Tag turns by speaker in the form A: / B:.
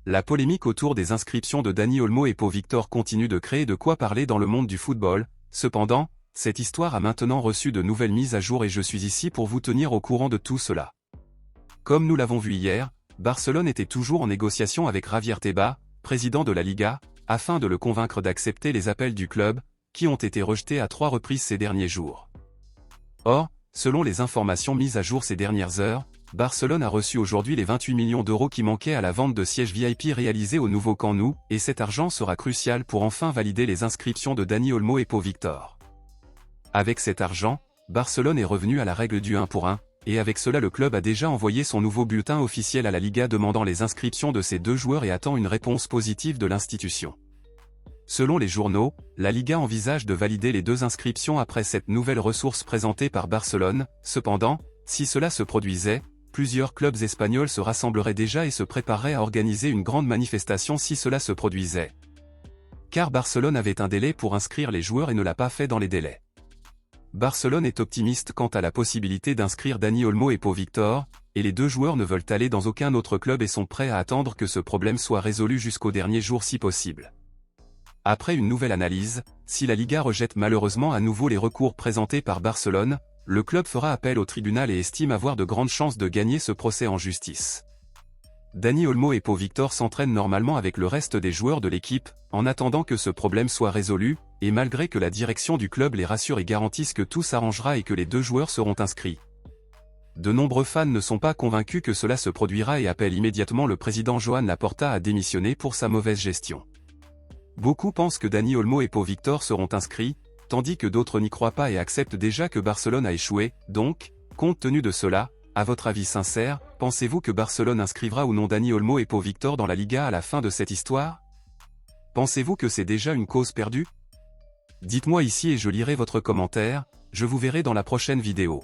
A: la polémique autour des inscriptions de Dani Olmo et Pau Victor continue de créer de quoi parler dans le monde du football. Cependant, cette histoire a maintenant reçu de nouvelles mises à jour et je suis ici pour vous tenir au courant de tout cela. Comme nous l'avons vu hier, Barcelone était toujours en négociation avec Javier Tebas, président de la Liga, afin de le convaincre d'accepter les appels du club, qui ont été rejetés à 3 reprises ces derniers jours. Or, selon les informations mises à jour ces dernières heures, Barcelone a reçu aujourd'hui les 28 millions d'euros qui manquaient à la vente de sièges VIP réalisés au nouveau Camp Nou, et cet argent sera crucial pour enfin valider les inscriptions de Dani Olmo et Pau Victor. Avec cet argent, Barcelone est revenu à la règle du 1 pour 1, et avec cela le club a déjà envoyé son nouveau bulletin officiel à la Liga demandant les inscriptions de ces deux joueurs et attend une réponse positive de l'institution. Selon les journaux, la Liga envisage de valider les 2 inscriptions après cette nouvelle ressource présentée par Barcelone. Cependant, si cela se produisait, plusieurs clubs espagnols se rassembleraient déjà et se prépareraient à organiser une grande manifestation si cela se produisait. Car Barcelone avait un délai pour inscrire les joueurs et ne l'a pas fait dans les délais. Barcelone est optimiste quant à la possibilité d'inscrire Dani Olmo et Pau Victor, et les 2 joueurs ne veulent aller dans aucun autre club et sont prêts à attendre que ce problème soit résolu jusqu'au dernier jour si possible. Après une nouvelle analyse, si la Liga rejette malheureusement à nouveau les recours présentés par Barcelone, le club fera appel au tribunal et estime avoir de grandes chances de gagner ce procès en justice. Dani Olmo et Pau Victor s'entraînent normalement avec le reste des joueurs de l'équipe, en attendant que ce problème soit résolu, et malgré que la direction du club les rassure et garantisse que tout s'arrangera et que les 2 joueurs seront inscrits. De nombreux fans ne sont pas convaincus que cela se produira et appellent immédiatement le président Joan Laporta à démissionner pour sa mauvaise gestion. Beaucoup pensent que Dani Olmo et Pau Victor seront inscrits, tandis que d'autres n'y croient pas et acceptent déjà que Barcelone a échoué. Donc, compte tenu de cela, à votre avis sincère, pensez-vous que Barcelone inscrira ou non Dani Olmo et Pau Victor dans la Liga à la fin de cette histoire? Pensez-vous que c'est déjà une cause perdue? Dites-moi ici et je lirai votre commentaire, je vous verrai dans la prochaine vidéo.